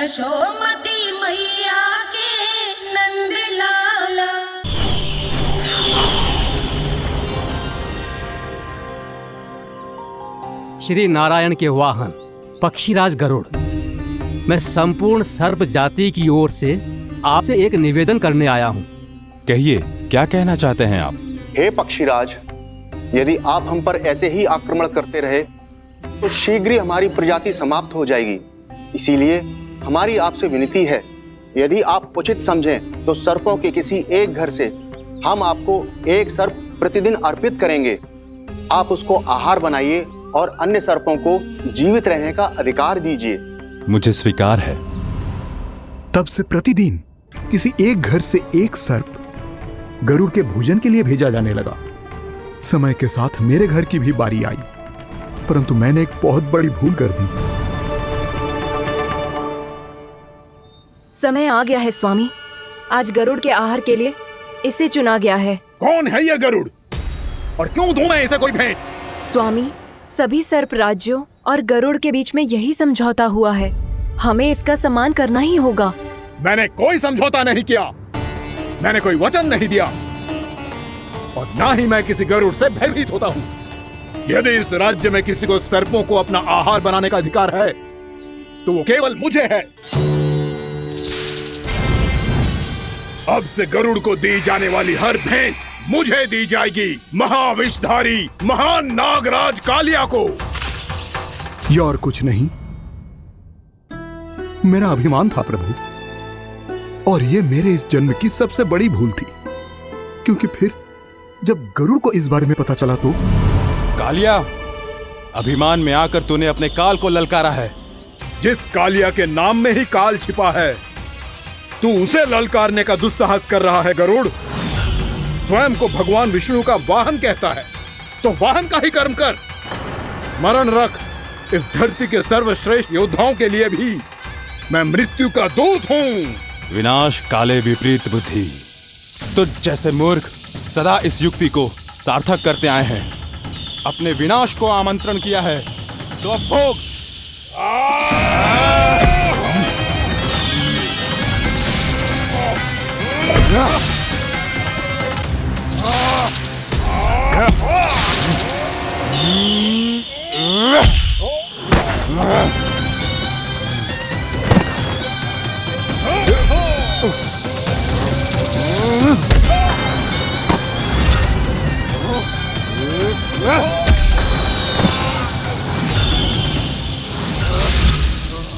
यशोमती मैया के नंद लाला। श्री नारायण के वाहन पक्षीराज गरुड़, मैं संपूर्ण सर्प जाति की ओर से आपसे एक निवेदन करने आया हूँ। कहिए, क्या कहना चाहते हैं आप? हे पक्षीराज, यदि आप हम पर ऐसे ही आक्रमण करते रहे तो शीघ्र ही हमारी प्रजाति समाप्त हो जाएगी। इसीलिए हमारी आपसे विनती है, यदि आप उचित समझें तो सर्पों के किसी एक घर से हम आपको एक सर्प प्रतिदिन अर्पित करेंगे। आप उसको आहार बनाइए और अन्य सर्पों को जीवित रहने का अधिकार दीजिए। मुझे स्वीकार है। तब से प्रतिदिन किसी एक घर से एक सर्प गरुड़ के भोजन के लिए भेजा जाने लगा। समय के साथ मेरे घर की भी बारी आई, परंतु मैंने एक बहुत बड़ी भूल कर दी। समय आ गया है स्वामी, आज गरुड़ के आहार के लिए इसे चुना गया है। कौन है यह गरुड़ और क्यों दूं मैं इसे कोई भेंट? स्वामी, सभी सर्प राज्यों और गरुड़ के बीच में यही समझौता हुआ है, हमें इसका सम्मान करना ही होगा। मैंने कोई समझौता नहीं किया, मैंने कोई वचन नहीं दिया और ना ही मैं किसी गरुड़ से भयभीत होता हूँ। यदि इस राज्य में किसी को सर्पों को अपना आहार बनाने का अधिकार है तो वो केवल मुझे है। अब से गरुड़ को दी जाने वाली हर भेंट मुझे दी जाएगी, महाविषधारी महान नागराज कालिया को। यह और कुछ नहीं, मेरा अभिमान था प्रभु, और यह मेरे इस जन्म की सबसे बड़ी भूल थी, क्योंकि फिर जब गरुड़ को इस बारे में पता चला तो। कालिया, अभिमान में आकर तूने अपने काल को ललकारा है। जिस कालिया के नाम में ही काल छिपा है, तू उसे ललकारने का दुस्साहस कर रहा है गरुड़। स्वयं को भगवान विष्णु का वाहन कहता है तो वाहन का ही कर्म कर। स्मरण रख, इस धरती के सर्वश्रेष्ठ योद्धाओं के लिए भी मैं मृत्यु का दूत हूँ। विनाश काले विपरीत बुद्धि। तुझ जैसे मूर्ख सदा इस युक्ति को सार्थक करते आए हैं। अपने विनाश को आमंत्रण किया है तो अब भोग।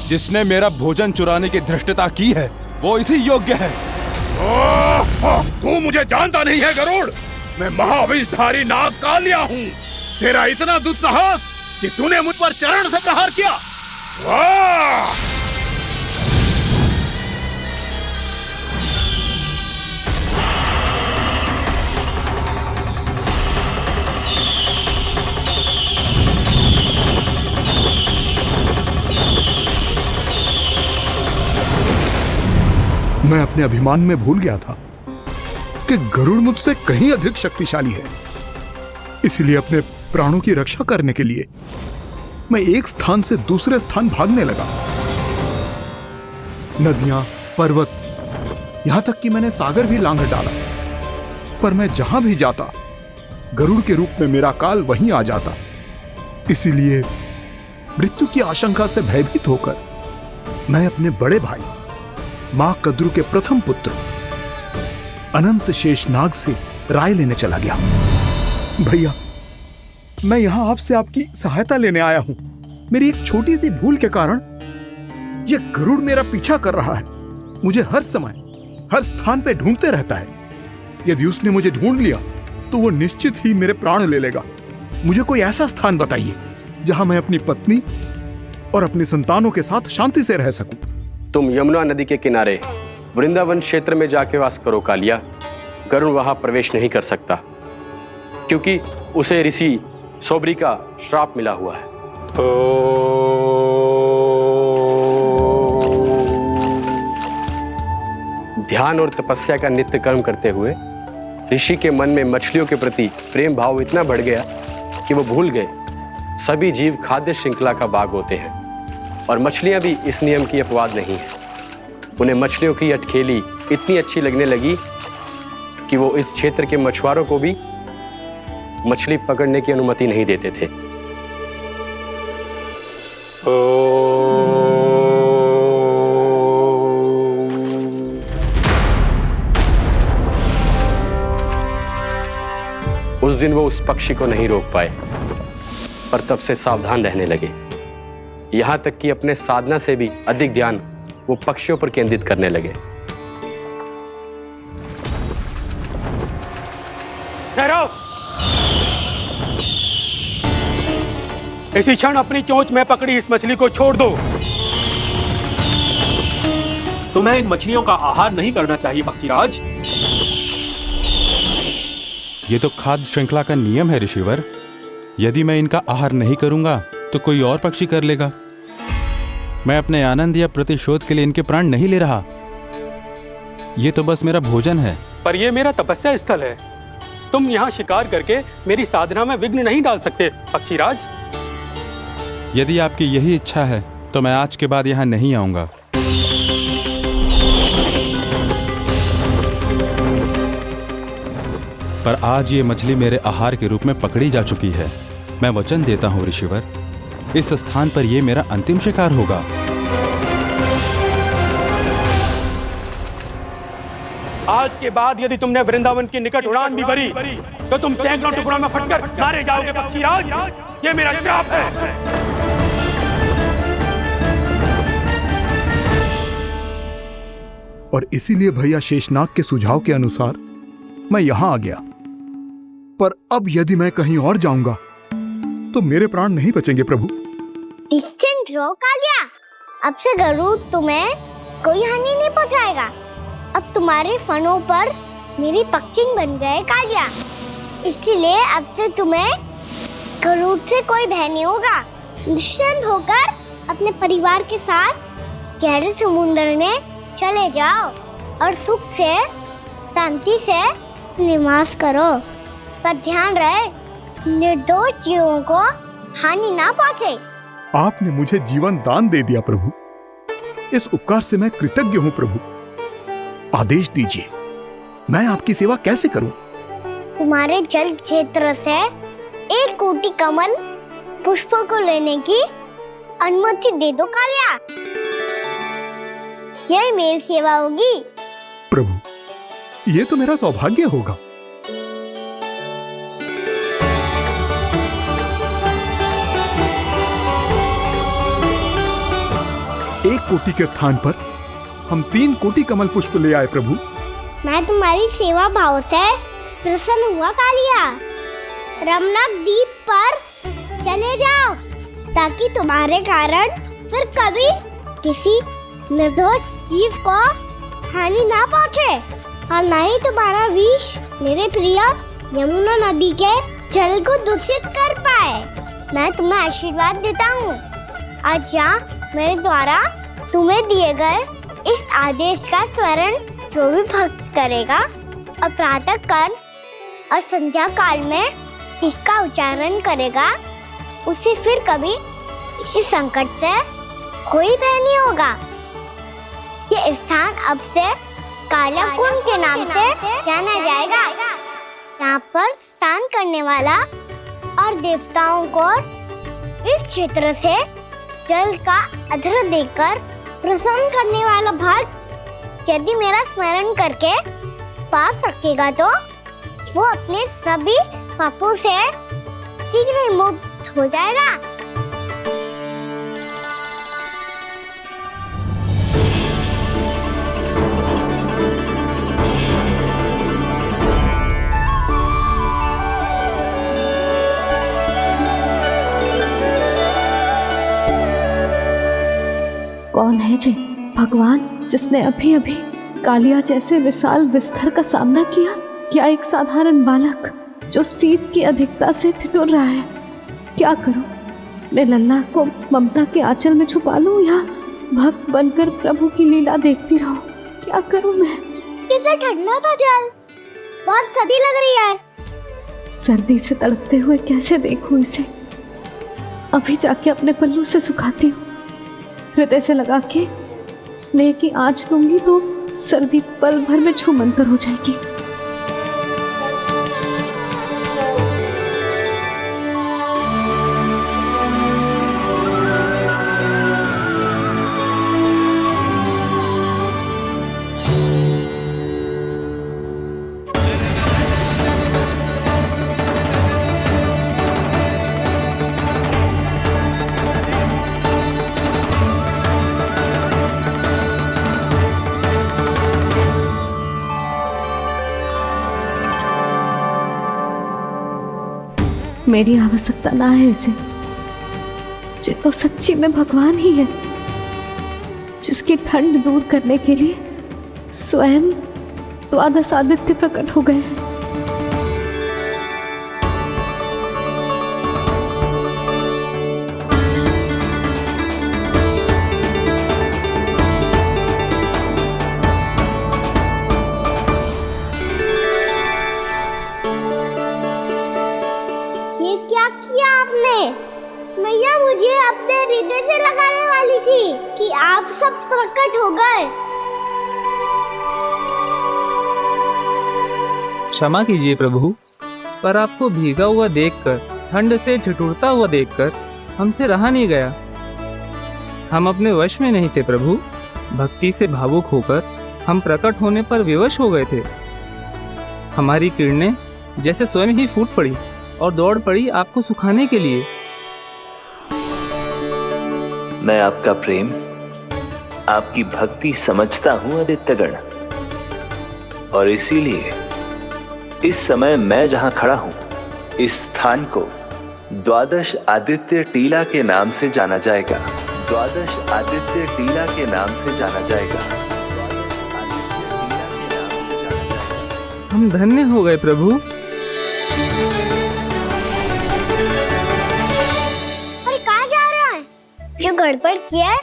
जिसने मेरा भोजन चुराने की धृष्टता की है वो इसी योग्य है। तू मुझे जानता नहीं है गरुड़, मैं महाविषधारी नाग कालिया हूँ। तेरा इतना दुस्साहस कि तूने मुझ पर चरण से प्रहार किया। मैं अपने अभिमान में भूल गया था कि गरुड़ मुझसे कहीं अधिक शक्तिशाली है। इसलिए अपने प्राणों की रक्षा करने के लिए मैं एक स्थान से दूसरे स्थान भागने लगा। नदियां, पर्वत, यहां तक कि मैंने सागर भी लांघ डाला, पर मैं जहां भी जाता गरुड़ के रूप में मेरा काल वहीं आ जाता। इसीलिए मृत्यु की आशंका से भयभीत होकर मैं अपने बड़े भाई मां कद्रु के प्रथम पुत्र अनंत शेषनाग से राय लेने चला गया। भैया, मैं यहां आपसे आपकी सहायता लेने आया हूं। मेरी एक छोटी सी भूल के कारण यह गरुड़ मेरा पीछा कर रहा है। मुझे हर समय हर स्थान पे ढूंढते रहता है। यदि उसने मुझे ढूंढ लिया तो वो निश्चित ही मेरे प्राण ले लेगा। मुझे कोई ऐसा स्थान बताइए जहां मैं अपनी पत्नी और अपने संतानों के साथ शांति से रह सकूं। तुम यमुना नदी के किनारे वृंदावन क्षेत्र में जाके वास करो कालिया। गरुड़ वहां प्रवेश नहीं कर सकता क्योंकि उसे ऋषि सोबरी का श्राप मिला हुआ है। ध्यान और तपस्या का नित्य कर्म करते हुए ऋषि के मन में मछलियों के प्रति प्रेम भाव इतना बढ़ गया कि वो भूल गए सभी जीव खाद्य श्रृंखला का भाग होते हैं। और मछलियां भी इस नियम की अपवाद नहीं है। उन्हें मछलियों की अटखेली इतनी अच्छी लगने लगी कि वो इस क्षेत्र के मछुआरों को भी मछली पकड़ने की अनुमति नहीं देते थे। उस दिन वो उस पक्षी को नहीं रोक पाए, पर तब से सावधान रहने लगे। यहां तक कि अपने साधना से भी अधिक ध्यान वो पक्षियों पर केंद्रित करने लगे। ठहरो! इसी क्षण अपनी चोंच में पकड़ी इस मछली को छोड़ दो। तुम्हें इन मछलियों का आहार नहीं करना चाहिए पक्षीराज। ये तो खाद्य श्रृंखला का नियम है ऋषिवर। यदि मैं इनका आहार नहीं करूंगा तो कोई और पक्षी कर लेगा। मैं अपने आनंद या प्रतिशोध के लिए इनके प्राण नहीं ले रहा। ये तो बस मेरा भोजन है। पर यह मेरा तपस्या स्थल है। तुम यहाँ शिकार करके मेरी साधना में विघ्न नहीं डाल सकते पक्षीराज। यदि आपकी यही इच्छा है तो मैं आज के बाद यहाँ नहीं आऊंगा। पर आज ये मछली मेरे आहार के रूप में पकड़ी जा चुकी है। मैं वचन देता हूँ ऋषिवर, इस स्थान पर यह मेरा अंतिम शिकार होगा। आज के बाद यदि तुमने वृंदावन की निकट उड़ान भी भरी तो तुम सैकड़ों टुकड़ों में फटकर मारे जाओगे पक्षीराज। ये मेरा श्राप है। और इसीलिए भैया शेषनाग के सुझाव के अनुसार मैं यहां आ गया। पर अब यदि मैं कहीं और जाऊंगा तो मेरे प्राण नहीं बचेंगे प्रभु। निश्चिंत रहो कालिया, अब से गरुड़ तुम्हें कोई हानि नहीं पहुंचाएगा। अब तुम्हारे फनों पर मेरी पक्षिंग बन गए कालिया, इसीलिए अब से तुम्हें गरुड़ से कोई भय नहीं होगा। निश्चिंत होकर अपने परिवार के साथ गहरे समुद्र में चले जाओ और सुख से शांति से निवास करो। पर ध्यान रहे निर्दोष जीवों को हानि ना पहुंचे। आपने मुझे जीवन दान दे दिया प्रभु, इस उपकार से मैं कृतज्ञ हूँ प्रभु। आदेश दीजिए, मैं आपकी सेवा कैसे करूं? तुम्हारे जल क्षेत्र से 1 कोटि कमल पुष्पों को लेने की अनुमति दे दो कालिया। यह मेरी सेवा होगी प्रभु। ये तो मेरा सौभाग्य होगा। 1 कोटि के स्थान पर हम 3 कोटि कमल पुष्प ले आए प्रभु। मैं तुम्हारी सेवा भाव से प्रसन्न हुआ कालिया। रमनाक द्वीप पर चले जाओ ताकि तुम्हारे कारण फिर कभी किसी निर्दोष जीव को हानि ना पहुंचे और न ही तुम्हारा विष मेरे प्रिय यमुना नदी के जल को दूषित कर पाए। मैं तुम्हें आशीर्वाद देता हूँ। आज यहाँ मेरे द्वारा तुम्हें दिए गए इस आदेश का स्मरण जो भी भक्त करेगा और प्रातः काल और संध्या काल में इसका उच्चारण करेगा, उसे फिर कभी किसी संकट से कोई भय नहीं होगा। ये स्थान अब से काला कुंड के नाम से जाना जाएगा। यहाँ पर स्नान करने वाला और देवताओं को इस क्षेत्र से जल का अर्घ्य देकर प्रसन्न करने वाला भक्त यदि मेरा स्मरण करके पा सकेगा तो वो अपने सभी पापों से शीघ्र ही मुक्त हो जाएगा। कौन है जी भगवान जिसने अभी अभी कालिया जैसे विशाल विस्तर का सामना किया? क्या एक साधारण बालक जो शीत की अधिकता से ठिठुर रहा है? क्या करूं? मैं लल्ला को ममता के आंचल में छुपा लूं या भक्त बनकर प्रभु की लीला देखती रहूं? क्या करूं मैं? कितना ठंडा था जल, बहुत सर्दी लग रही है। सर्दी से तड़पते हुए कैसे देखूं इसे? अभी जाके अपने पल्लू से सुखाती हूँ। हृदय से लगा के स्नेह की आँच दूंगी तो सर्दी पल भर में छूमंतर हो जाएगी। मेरी आवश्यकता ना है इसे, ये तो सच्ची में भगवान ही है, जिसकी ठंड दूर करने के लिए स्वयं द्वादश आदित्य प्रकट हो गए हैं। मैया मुझे अपने हृदय से लगाने वाली थी कि आप सब प्रकट हो गए। क्षमा कीजिए प्रभु, पर आपको भीगा हुआ देखकर, ठंड से ठिठुरता हुआ देखकर हमसे रहा नहीं गया। हम अपने वश में नहीं थे प्रभु। भक्ति से भावुक होकर हम प्रकट होने पर विवश हो गए थे। हमारी किरणें जैसे स्वयं ही फूट पड़ी और दौड़ पड़ी आपको सुखाने के लिए। मैं आपका प्रेम, आपकी भक्ति समझता हूं आदित्यगण, और इसीलिए इस समय मैं जहां खड़ा हूं, इस स्थान को द्वादश आदित्य टीला के नाम से जाना जाएगा। द्वादश आदित्य टीला के नाम से जाना जाएगा। हम धन्य हो गए प्रभु। और कहाँ जा रहा है? जो गड़बड़ किया है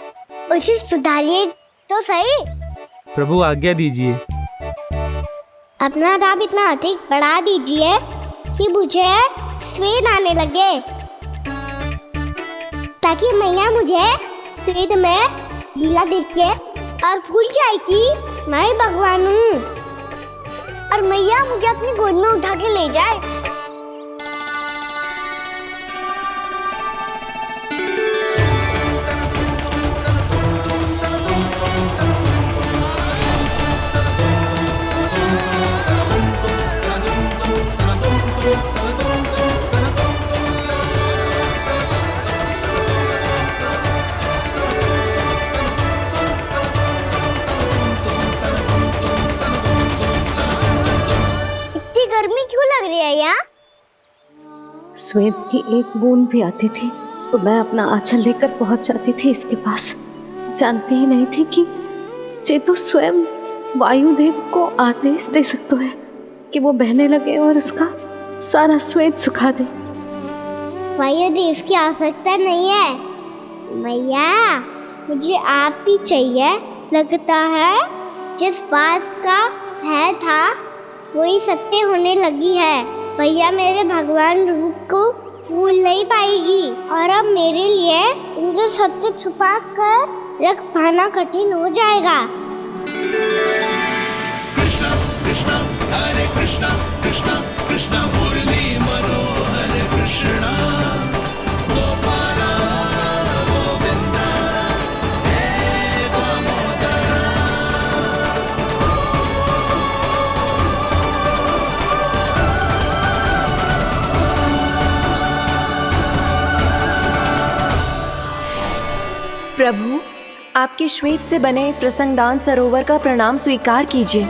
उसे सुधारिए तो सही। प्रभु आज्ञा दीजिए। अपना दाब इतना अधिक बढ़ा दीजिए कि मुझे स्वेद आने लगे, ताकि मैया मुझे स्वेद में लीला देख के और भूल जाए कि मैं भगवान हूँ, और मैया मुझे अपनी गोद में उठा के ले जाए। स्वेद की एक बूंद भी आती थी तो मैं अपना आंचल लेकर पहुंच जाती थी इसके पास। जानती ही नहीं थी कि चेतु स्वयं वायुदेव को आदेश दे सकता है कि वो बहने लगे और उसका सारा स्वेद सुखा दे। वायुदेव की आवश्यकता नहीं है मैया, मुझे आप ही चाहिए। लगता है जिस बात का भय था वही सत्य होने लगी है। भैया मेरे भगवान रूप को भूल नहीं पाएगी, और अब मेरे लिए उनके सत्य छुपा कर रख पाना कठिन हो जाएगा। कृष्णा कृष्णा हरे कृष्णा कृष्णा कृष्णा मुरली मनोहर कृष्णा गोपाला गोविंदा हे दामोदरा। प्रभु, आपके श्वेत से बने इस प्रसंगदान सरोवर का प्रणाम स्वीकार कीजिए।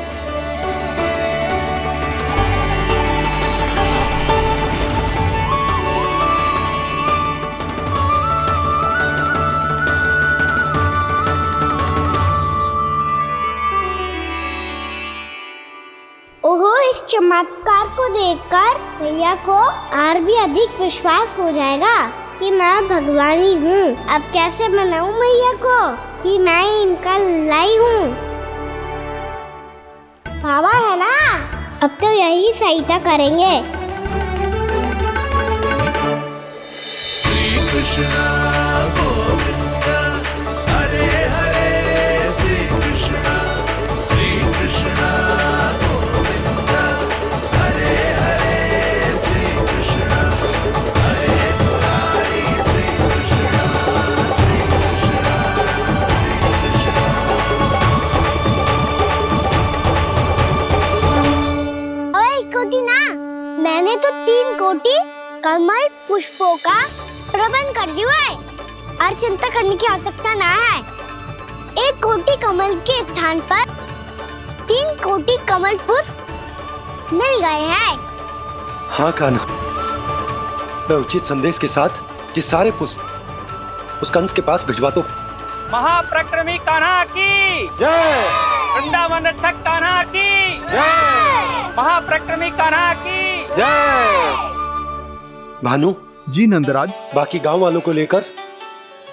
ओहो, इस चमत्कार को देखकर भैया को और भी अधिक विश्वास हो जाएगा कि मैं भगवानी हूँ। अब कैसे मनाऊं मैया को कि मैं इनका लाई हूँ। बाबा है ना, अब तो यही सहायता करेंगे। श्री कृष्णा गोविंदा हरे कोटि कमल पुष्पों का प्रबंध कर दिया है और चिंता करने की आवश्यकता ना है। 1 कोटि कमल के स्थान पर 3 कोटि कमल पुष्प मिल गए हैं। हाँ कान्हा, मैं उचित संदेश के साथ ये सारे पुष्प उस कंस के पास भिजवा दो। महाप्रक्रमी कान्हा की जय। वृंदावन रक्षक कान्हा की जय। महाप्रक्रमी कान्हा की जय। भानु जी नंदराज, बाकी गांव वालों को लेकर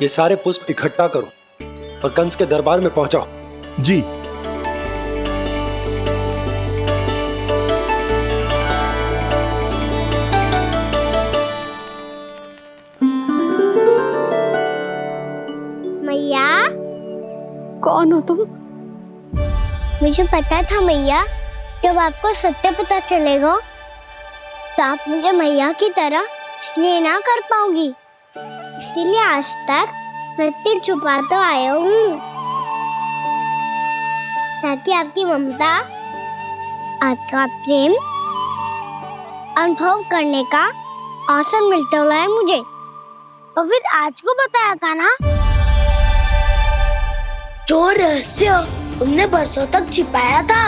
ये सारे पुष्प इकट्ठा करो और कंस के दरबार में पहुंचाओ। जी। मैया, कौन हो तुम? मुझे पता था मैया, जब आपको सत्य पता चलेगा तो आप मुझे मैया की तरह स्नेह ना कर पाओगी, इसलिए आज तक सत्य छुपाता आया हूँ ताकि आपकी ममता, आपका प्रेम अनुभव करने का अवसर मिलता हुआ है मुझे। और फिर आज को बताया था ना, जो रहस्य तुमने बरसों तक छिपाया था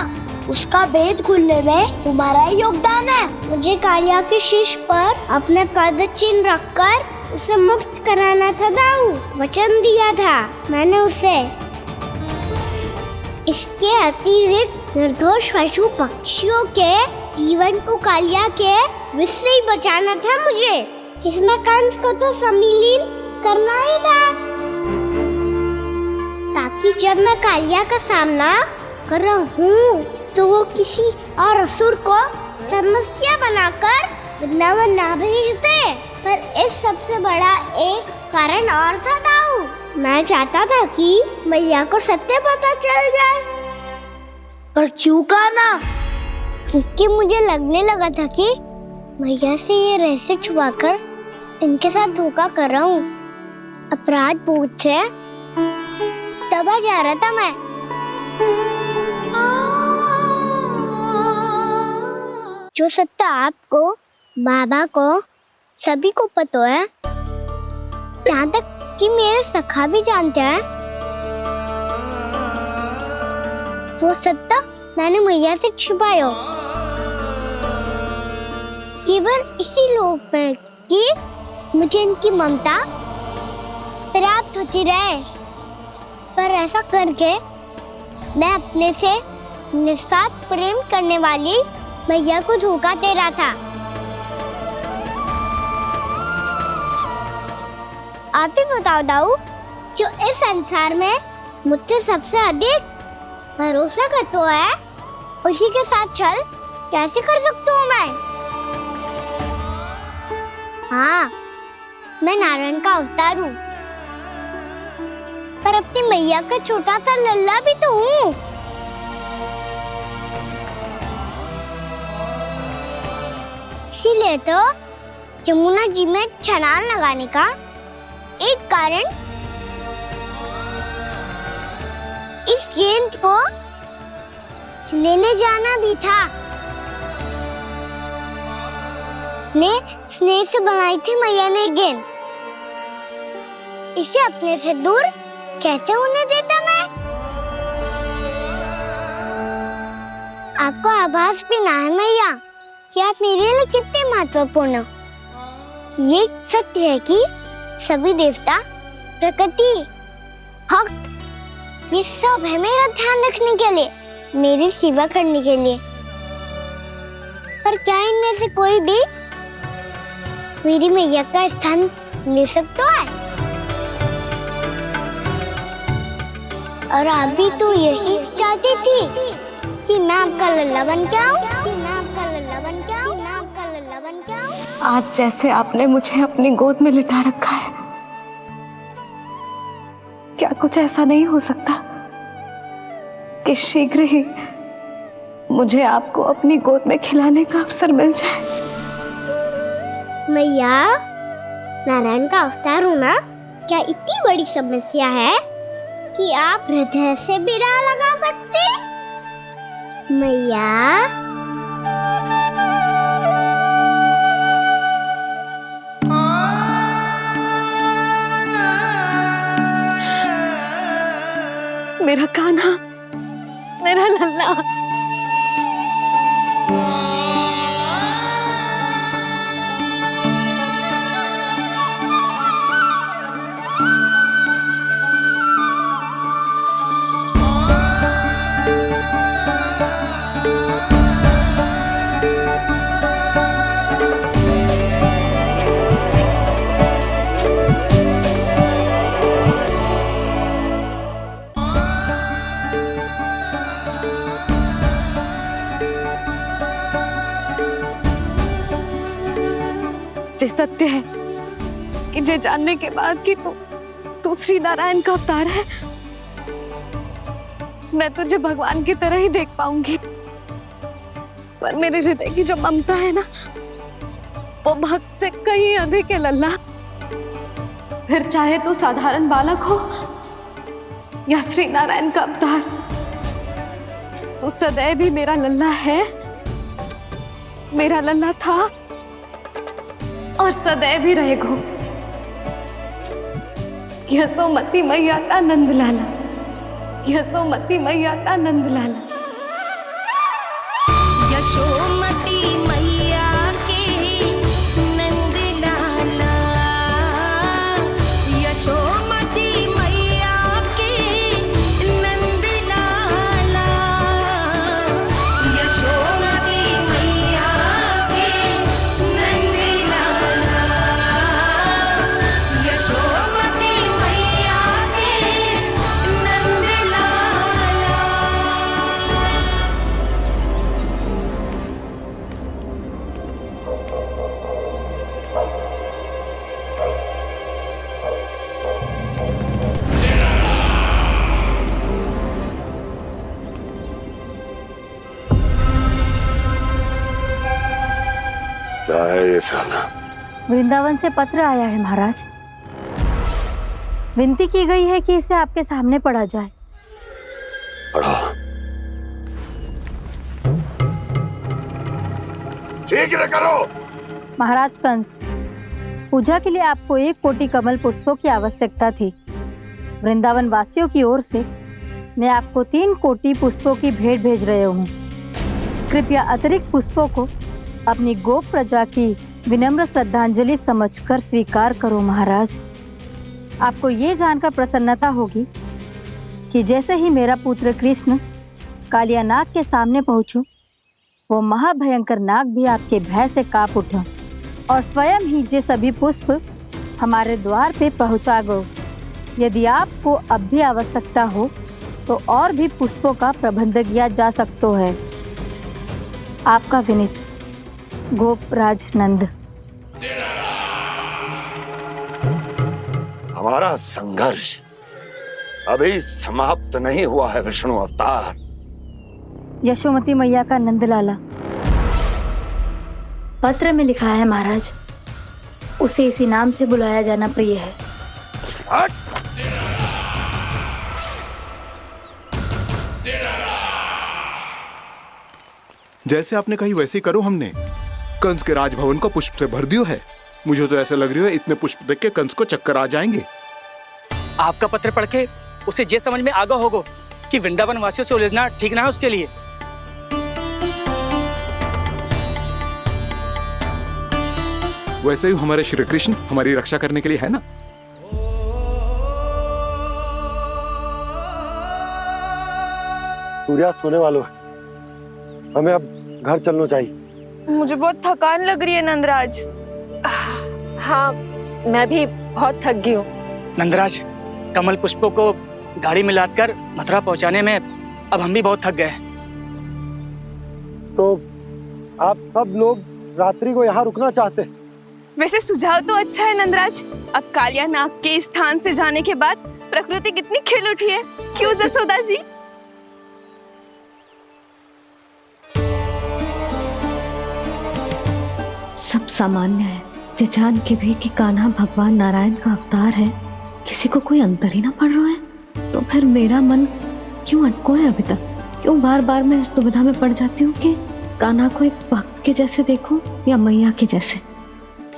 उसका भेद खुलने में तुम्हारा ही योगदान है। मुझे कालिया के शीश पर अपने पद चिन्ह रखकर उसे मुक्त कराना था दाऊ, वचन दिया था मैंने उसे। इसके अतिरिक्त निर्दोष पशु पक्षियों के जीवन को कालिया के विष से ही बचाना था मुझे। इसमें कंस को तो सम्मिलित करना ही था, ताकि जब मैं कालिया का सामना कर रहा हूँ तो वो किसी और असुर को समस्या बनाकर वृंदावन ना भेज दे। पर इस सबसे बड़ा एक कारण और था दाऊ, मैं चाहता था कि मैया को सत्य पता चल जाए। पर क्यों कहा ना? क्योंकि मुझे लगने लगा था कि मैया से ये रहस्य छुपाकर इनके साथ धोखा कर रहा हूँ। अपराध बोध से दबा जा रहा था मैं। जो सत्य आपको, बाबा को, सभी को पता है, यहाँ तक कि मेरे सखा भी जानते हैं, वो सत्य मैंने मैया से छिपाया केवल इसी लोभ में कि मुझे इनकी ममता प्राप्त होती रहे। पर ऐसा करके मैं अपने से निस्वार्थ प्रेम करने वाली मैया को धोखा दे रहा था। आप ही बताओ दाऊ, जो इस संसार में मुझसे सबसे अधिक भरोसा करता है, उसी के साथ छल कैसे कर सकता हूँ मैं? हाँ, मैं नारायण का अवतार हूँ, पर अपनी मैया का छोटा सा लल्ला भी तो हूँ। इसीलिए तो यमुना जी में छलांग लगाने का एक कारण इस गेंद को लेने जाना भी था। ने स्नेह से बनाई थी मैया ने गेंद, इसे अपने से दूर कैसे होने देता मैं? आपको आभास भी ना है मैया कि आप मेरे लिए कितने महत्वपूर्ण हो। ये सत्य है कि सभी देवता, प्रकृति, भक्त, ये सब है मेरा ध्यान रखने के लिए, मेरी सेवा करने के लिए। पर क्या इनमें से कोई भी मेरी मैया का स्थान ले सकता है? और आप भी तो यही चाहती थी कि मैं आपका लल्ला बन के आऊं, कि मैं आपका लल्ला बन के आऊं, कि मैं आपका लल्ला बन के आऊं। आज जैसे आपने मुझे अपनी गोद में लिटा रखा है, क्या कुछ ऐसा नहीं हो सकता कि शीघ्र ही मुझे आपको अपनी गोद में खिलाने का अवसर मिल जाए? मैया, नारायण का अवतार हूँ ना, क्या इतनी बड़ी समस्या है कि आप हृदय से भी ना लगा सकते? मैया, मेरा कान्हा, मेरा लल्ला। जे सत्य है कि जे जानने के बाद कि तू श्री नारायण का अवतार है, मैं तुझे भगवान की तरह ही देख पाऊंगी। पर मेरे हृदय की जो ममता है ना, वो भक्त से कहीं अधिक है लल्ला। फिर चाहे तू साधारण बालक हो या श्री नारायण का अवतार, तू सदैव ही मेरा लल्ला है, मेरा लल्ला था और सदैव ही रहेगा। यशोमती मैया का नंद लाला, यशोमती मैया का नंद लाला। यशोमती मैया के नंद लाला, यशोमती मैया के नंद लाला, यशोमती मैया के नंद लाला, यशोमती मैया के नंद लाला। क्या है ये साला? वृंदावन से पत्र आया है महाराज। विनती की गई है कि इसे आपके सामने पढ़ा जाए। पढ़ो। शीघ्र करो। महाराज कंस, पूजा के लिए आपको 1 कोटि कमल पुष्पों की आवश्यकता थी। वृंदावन वासियों की ओर से मैं आपको 3 कोटि पुष्पों की भेंट भेज रहे हूँ। कृपया अतिरिक्त पुष्पों को अपनी गोप प्रजा की विनम्र श्रद्धांजलि समझकर स्वीकार करो महाराज। आपको ये जानकर प्रसन्नता होगी कि जैसे ही मेरा पुत्र कृष्ण कालिया नाग के सामने पहुंचो, वो महाभयंकर नाग भी आपके भय से कांप उठा और स्वयं ही ये सभी पुष्प हमारे द्वार पे पहुंचा गो। यदि आपको अब भी आवश्यकता हो तो और भी पुष्पों का प्रबंध किया जा सकता है। आपका विनीत गोपराज नंद। हमारा संघर्ष अभी समाप्त नहीं हुआ है विष्णु अवतार। यशोमती मैया का नंदलाला। पत्र में लिखा है महाराज, उसे इसी नाम से बुलाया जाना प्रिय है। जैसे आपने कही वैसे ही करो। हमने कंस के राजभवन को पुष्प से भर दियो है। मुझे तो ऐसा लग रही है इतने पुष्प देख के कंस को चक्कर आ जाएंगे। आपका पत्र पढ़ के उसे ये समझ में आगा होगा कि वृंदावन वासियों से उलझना ठीक ना है उसके लिए। वैसे ही हमारे श्री कृष्ण हमारी रक्षा करने के लिए है ना। सूर्यास्त होने वाला है, हमें अब घर चलना चाहिए। मुझे बहुत थकान लग रही है नंदराज। हाँ, मैं भी बहुत थक गई हूँ। नंदराज, कमल पुष्पों को गाड़ी में लादकर मथुरा पहुंचाने में अब हम भी बहुत थक गए। तो आप सब लोग रात्रि को यहाँ रुकना चाहते हैं? वैसे सुझाव तो अच्छा है नंदराज। अब कालिया नाग के स्थान से जाने के बाद प्रकृति कितनी खिल उठी है, क्यों जसोदा जी? सब सामान्य है। ये जान के भी कि कान्हा भगवान नारायण का अवतार है, किसी को कोई अंतर ही ना पड़ रहा है, तो फिर मेरा मन क्यों अटको है अभी तक? क्यों बार बार मैं इस दुविधा में पड़ जाती हूँ कि कान्हा को एक भक्त के जैसे देखूं या मैया के जैसे?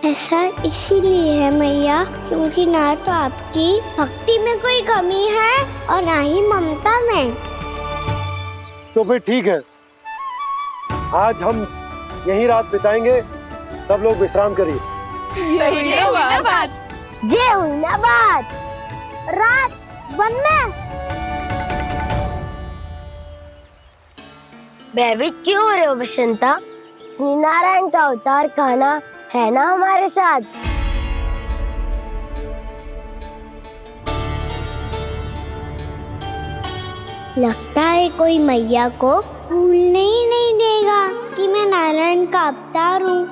ऐसा इसीलिए है मैया क्योंकि ना तो आपकी भक्ति में कोई कमी है और ना ही ममता में। तो फिर ठीक है, आज हम यहीं रात बिताएंगे। सब लोग विश्राम करिए। जय हुन्नाबाद। रात वन में भयभीत क्यों हो रहे हो बसंता? श्री नारायण का अवतार कहना है ना हमारे साथ। लगता है कोई मैया को भूलने ही नहीं देगा कि मैं नारायण का अवतार हूँ।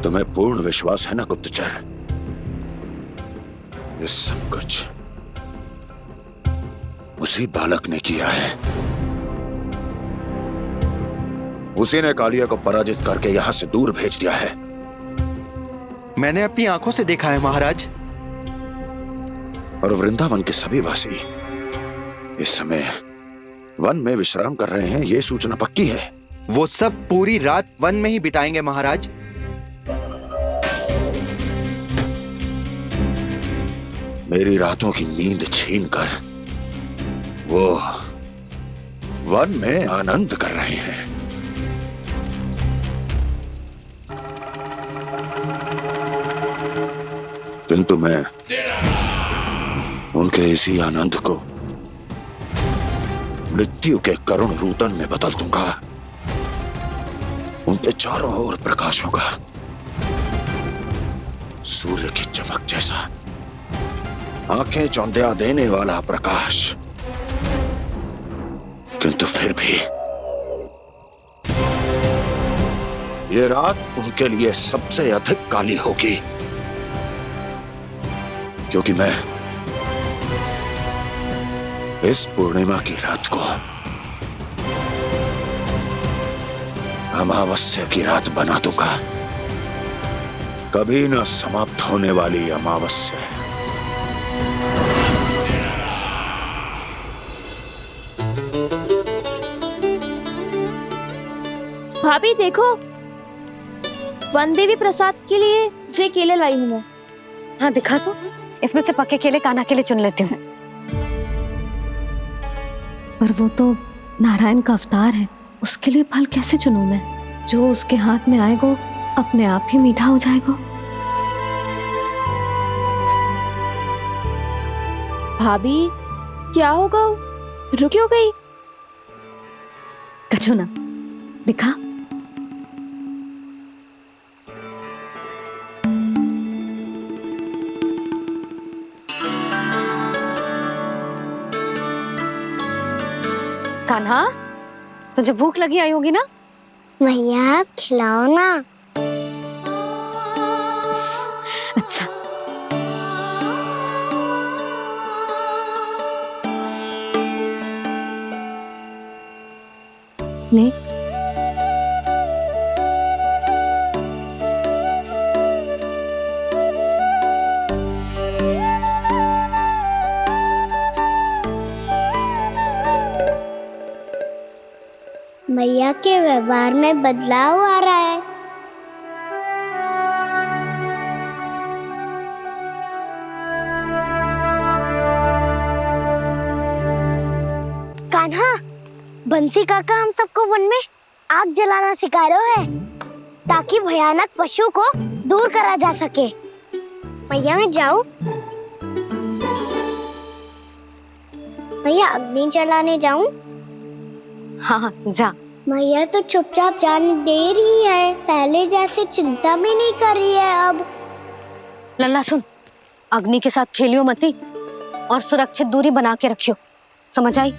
तुम्हें पूर्ण विश्वास है ना गुप्तचर? ये सब कुछ उसी बालक ने किया है। उसी ने कालिया को पराजित करके यहां से दूर भेज दिया है। मैंने अपनी आंखों से देखा है महाराज। और वृंदावन के सभी वासी इस समय वन में विश्राम कर रहे हैं, ये सूचना पक्की है। वो सब पूरी रात वन में ही बिताएंगे महाराज। मेरी रातों की नींद छीनकर वो वन में आनंद कर रहे हैं। किंतु मैं उनके इसी आनंद को मृत्यु के करुण रूतन में बदल दूंगा। उनके चारों ओर प्रकाश होगा, सूर्य की चमक जैसा, आंखें चौंधिया देने वाला प्रकाश। किंतु फिर भी ये रात उनके लिए सबसे अधिक काली होगी, क्योंकि मैं इस पूर्णिमा की रात को अमावस्या की रात बना दूंगा, कभी न समाप्त होने वाली अमावस्या। भाभी देखो, वन देवी प्रसाद के लिए जे केले लाई हूँ मैं। हाँ दिखा तो, इसमें से पक्के केले कान्हा के लिए चुन लेती हूँ। पर वो तो नारायण का अवतार है, उसके लिए फल कैसे चुनूं मैं? जो उसके हाथ में आएगा अपने आप ही मीठा हो जाएगा। भाभी क्या होगा? रुकी हो गई? कछू ना दिखा। कान्हा, तुझे भूख लगी आई होगी ना? भैया आप खिलाओ ना। अच्छा। ले। भैया के व्यवहार में बदलाव आ रहा है। कान्हा, बंसी काका हम सबको वन में आग जलाना सिखा रहे हैं ताकि भयानक पशु को दूर करा जा सके। भैया मैं जाऊं? भैया अग्नि जलाने जाऊं? हाँ जा। मैया तो चुपचाप जाने दे रही है, पहले जैसे चिंता भी नहीं कर रही है अब। लल्ला सुन, अग्नि के साथ खेलियो मती और सुरक्षित दूरी बना के रखियो, समझ आई?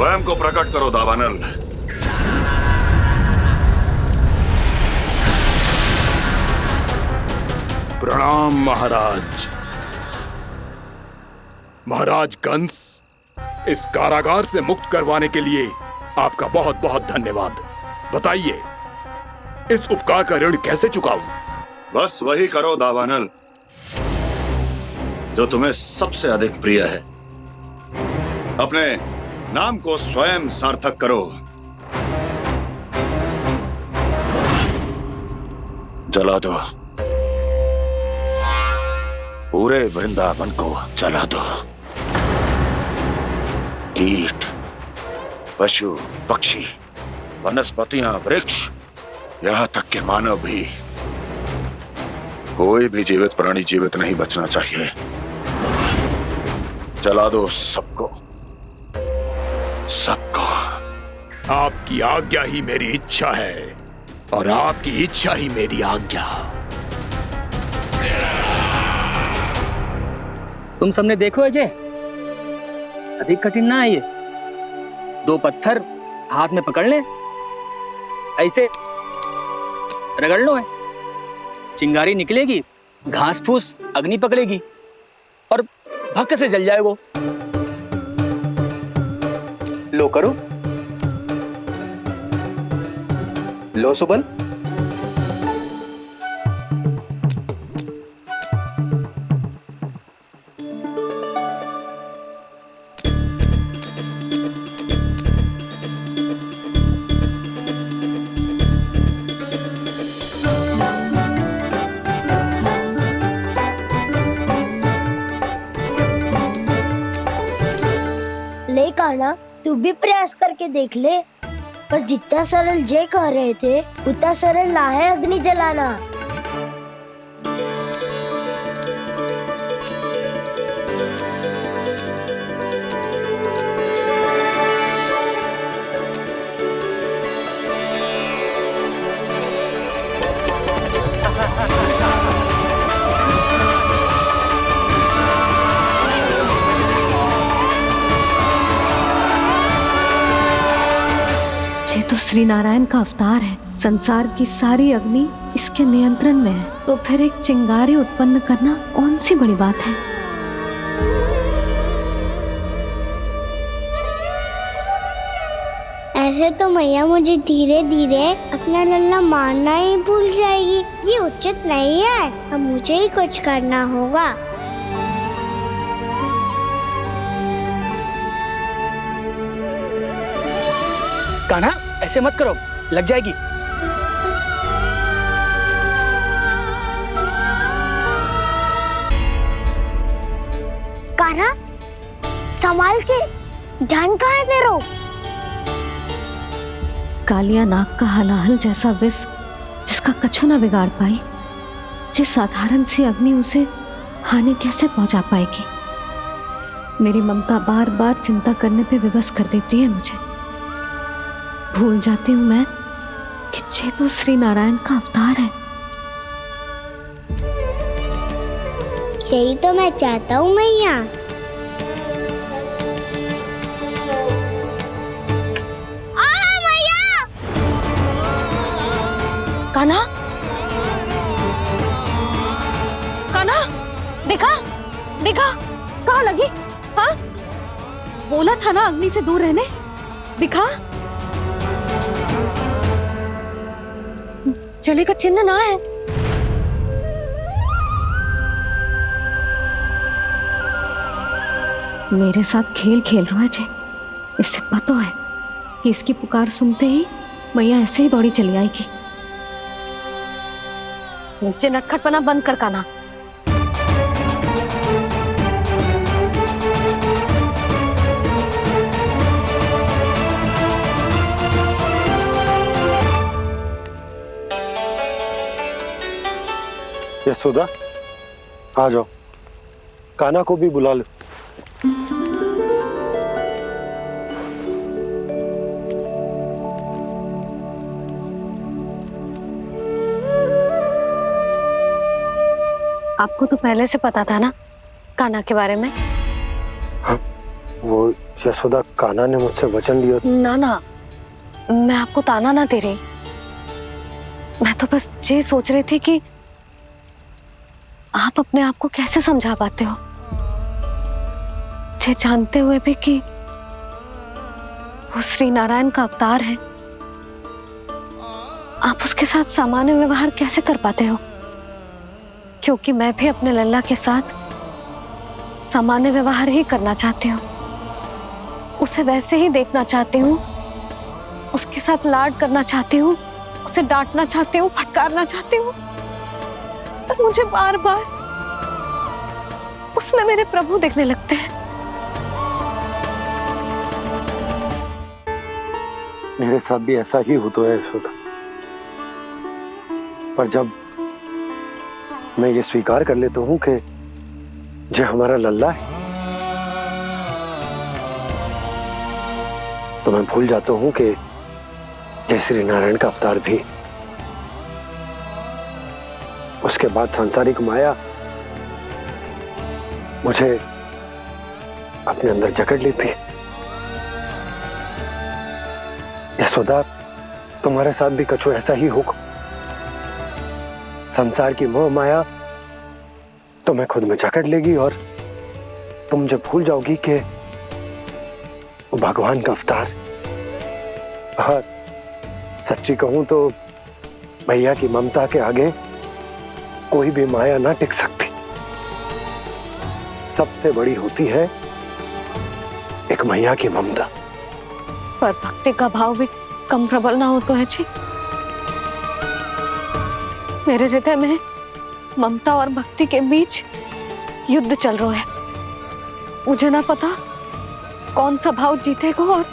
स्वयं को प्रकट करो दावानल। प्रणाम महाराज। महाराज कंस, इस कारागार से मुक्त करवाने के लिए आपका बहुत बहुत धन्यवाद। बताइए, इस उपकार का ऋण कैसे चुकाऊं? बस वही करो दावानल जो तुम्हें सबसे अधिक प्रिय है। अपने नाम को स्वयं सार्थक करो। जला दो, पूरे वृंदावन को जला दो। कीट, पशु, पक्षी, वनस्पतियां, वृक्ष, यहां तक के मानव भी, कोई भी जीवित प्राणी जीवित नहीं बचना चाहिए। जला दो सबको, सबको। आपकी आज्ञा ही मेरी इच्छा है और आपकी इच्छा ही मेरी आज्ञा। तुम सबने देखो अजय, अधिक कठिन ना है ये। 2 पत्थर हाथ में पकड़ ले, ऐसे रगड़ लो है, चिंगारी निकलेगी, घास फूस अग्नि पकड़ेगी और भक्क से जल जाएगा। लो करो, लो सुबल। ले कान्हा, तू भी प्रयास करके देख ले। पर जितना सरल जय कह रहे थे उतना सरल ना है अग्नि जलाना। ये तो श्री नारायण का अवतार है। संसार की सारी अग्नि इसके नियंत्रण में है, तो फिर एक चिंगारी उत्पन्न करना कौन सी बड़ी बात है। ऐसे तो मैया मुझे धीरे धीरे अपना लल्ला मारना ही भूल जाएगी। ये उचित नहीं है, अब मुझे ही कुछ करना होगा। कान्हा, ऐसे मत करो, लग जाएगी। कान्हा, संभाल के, ध्यान कहाँ है तेरो? कालिया नाग का हलाहल जैसा विष जिसका कछु न बिगाड़ पाई, जिस साधारण सी अग्नि उसे हानि कैसे पहुंचा पाएगी। मेरी ममता बार बार चिंता करने पे विवश कर देती है मुझे। भूल जाती हूँ मैं कि ये तो श्री नारायण का अवतार है। यही तो मैं चाहता हूँ मैया। मैया! कान्हा, कान्हा, देखा देखा, कहाँ लगी? हाँ, बोला था ना अग्नि से दूर रहने। दिखा, जले का चिन्ह ना है। मेरे साथ खेल खेल रहा है जे। इससे पता है कि इसकी पुकार सुनते ही मैया ऐसे ही दौड़ी चली आएगी। नीचे नटखटपना बंद कर कान्हा। यशोदा, आ जाओ, कान्हा को भी बुला लो। आपको तो पहले से पता था ना कान्हा के बारे में? हाँ, वो यशोदा, कान्हा ने मुझसे वचन लिया। ना ना, मैं आपको ताना ना दे रही। मैं तो बस ये सोच रही थी कि आप अपने आप को कैसे समझा पाते हो, ये जानते हुए भी कि वो श्री नारायण का अवतार है। आप उसके साथ सामान्य व्यवहार कैसे कर पाते हो? क्योंकि मैं भी अपने लल्ला के साथ सामान्य व्यवहार ही करना चाहती हूँ, उसे वैसे ही देखना चाहती हूँ, उसके साथ लाड करना चाहती हूँ, उसे डांटना चाहती हूँ, फटकारना चाहती हूँ, पर मुझे बार बार उसमें मेरे प्रभु दिखने लगते हैं। मेरे साथ भी ऐसा ही होता है यशोदा, पर जब मैं ये स्वीकार कर लेता हूँ कि जो हमारा लल्ला है, तो मैं भूल जाता हूँ कि जय श्री नारायण का अवतार भी। उसके बाद सांसारिक माया मुझे अपने अंदर जकड़ लेती है। यशोदा, तुम्हारे साथ भी कछु ऐसा ही होगा। संसार की मोह माया तुम्हें खुद में जकड़ लेगी और तुम जब भूल जाओगी कि वो भगवान का अवतार। और सच्ची कहूं तो भैया की ममता के आगे कोई भी माया ना टिक सकती। सबसे बड़ी होती है एक मैया की ममता। पर भक्ति का भाव भी कम प्रबल ना हो तो है जी। मेरे हृदय में ममता और भक्ति के बीच युद्ध चल रहा है। मुझे ना पता कौन सा भाव जीतेगा और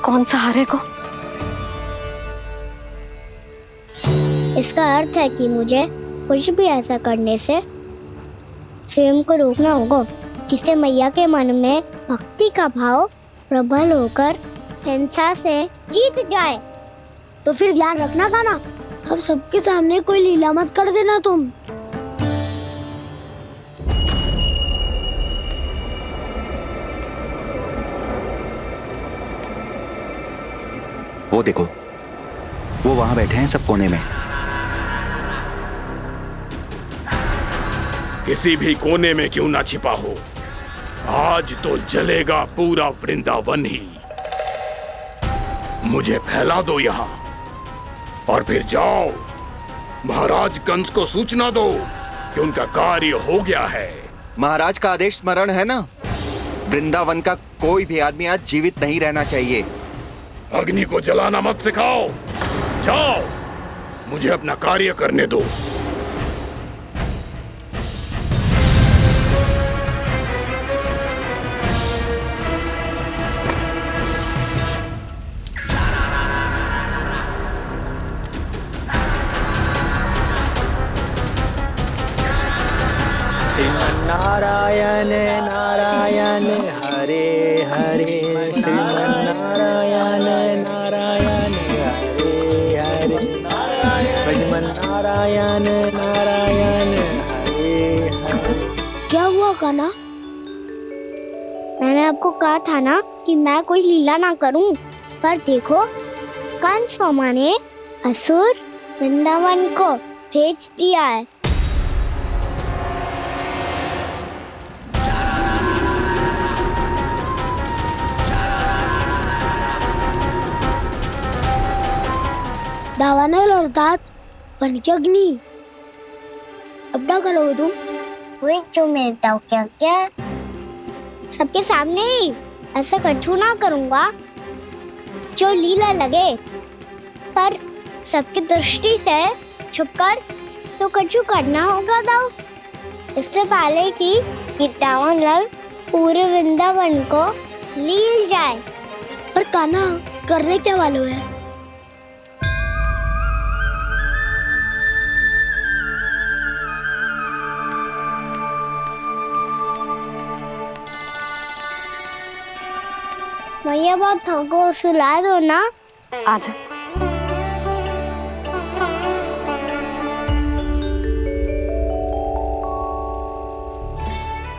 कौन सा हारेगा। इसका अर्थ है कि मुझे कुछ भी ऐसा करने से स्वयं को रोकना होगा जिससे मैया के मन में भक्ति का भाव प्रबल होकर हिंसा से जीत जाए। तो फिर ध्यान रखना कान्हा, अब सबके सामने कोई लीला मत कर देना तुम। वो देखो, वो वहां बैठे हैं सब कोने में। किसी भी कोने में क्यों ना छिपा हो, आज तो जलेगा पूरा वृंदावन ही। मुझे फैला दो यहाँ और फिर जाओ महाराज कंस को सूचना दो कि उनका कार्य हो गया है। महाराज का आदेश स्मरण है ना, वृंदावन का कोई भी आदमी आज जीवित नहीं रहना चाहिए। अग्नि को जलाना मत सिखाओ, जाओ मुझे अपना कार्य करने दो। नारायण नारायण हरे हरे, श्रीमन्नारायण नारायण हरे हरे, श्रीमन्नारायण नारायण हरे हरे। क्या हुआ कान्हा? मैंने आपको कहा था ना कि मैं कोई लीला ना करूं, पर देखो कंस मामा ने असुर वृंदावन को भेज दिया है। दावानल और दांत बन के अग्नि। अब क्या करोगे तुम? वही जो मेरे दाव क्या क्या सबके सामने ही ऐसा कछु ना करूंगा जो लीला लगे, पर सबकी दृष्टि से छुपकर तो कछु करना होगा दाव। इससे पहले कि ये दावानल पूरे वृंदावन को लील जाए। पर कान्हा करने क्या वालों है? भैया बहुत थको, सुला दो ना। आजा।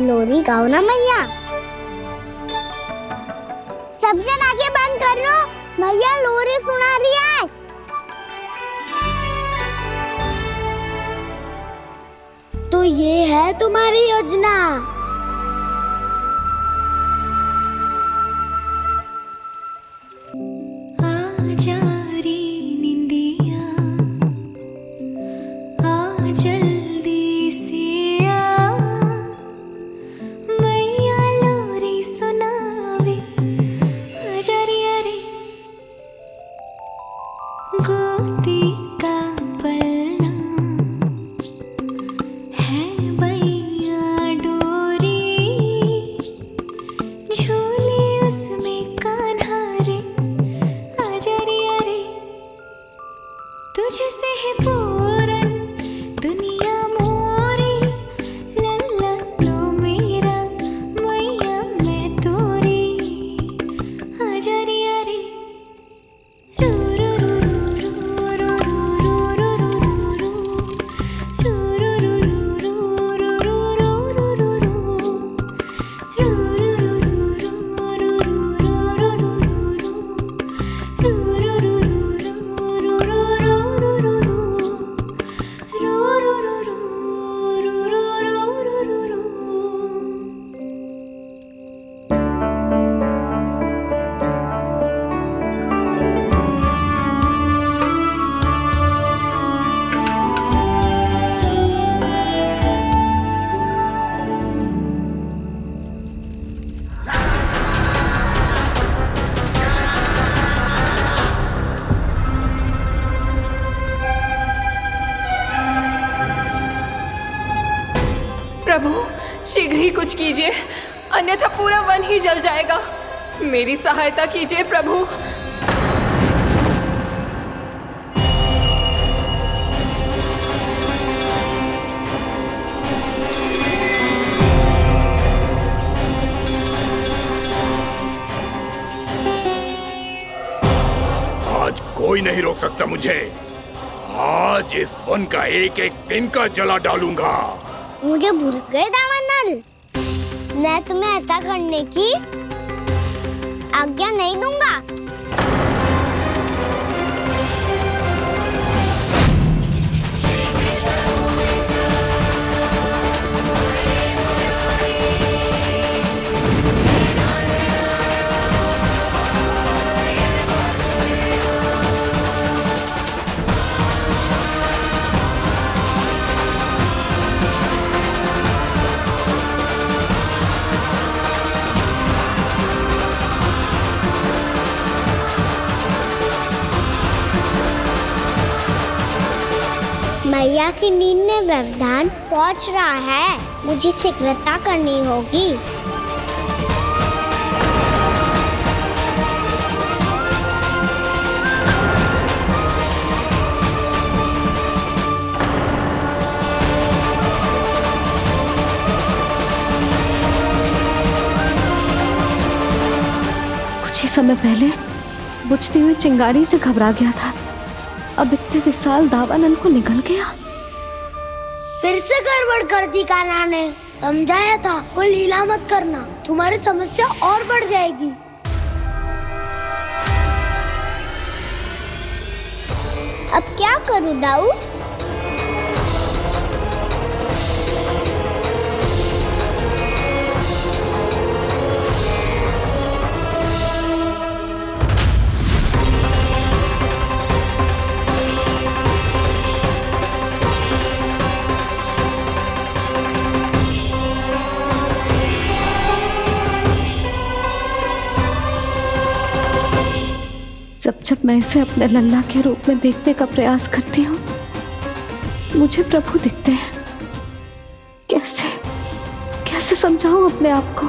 लोरी गाओ ना मैया। सब जन आंखें बंद कर लो, मैया लोरी सुना रही है। तो ये है तुम्हारी योजना। आजा रे निंदिया, आ जल्दी से आ, मैया लोरी सुनावे, आजा रे अरे गोदी का पलना है मैया डोरी, झूले उसमें कान्हा रे, आजा रे अरे तुझसे है पूरन दुनिया मोरी, लल्ला तो मेरा मैया मैं तोरी, आजा रे अरे रू रू रू रू रू रू रू रू रू रू प्रभु शीघ्र ही कुछ कीजिए, अन्यथा पूरा वन ही जल जाएगा। मेरी सहायता कीजिए प्रभु। आज कोई नहीं रोक सकता मुझे। आज इस वन का एक एक दिन का जला डालूंगा। मुझे भूल गए दामनल, मैं तुम्हें ऐसा करने की आज्ञा नहीं दूंगा। मैया की नींद में व्यवधान पहुंच रहा है, मुझे शीघ्रता करनी होगी। कुछ ही समय पहले बुझती हुई चिंगारी से घबरा गया था, अब इतने विशाल दावानल को निगल गया। फिर से गड़बड़ कर दी कान्हा ने। समझाया था कोई लीला मत करना, तुम्हारी समस्या और बढ़ जाएगी। अब क्या करूं दाऊ? जब जब मैं इसे अपने लल्ला के रूप में देखने का प्रयास करती हूँ, मुझे प्रभु दिखते हैं। कैसे कैसे समझाऊं अपने आप को?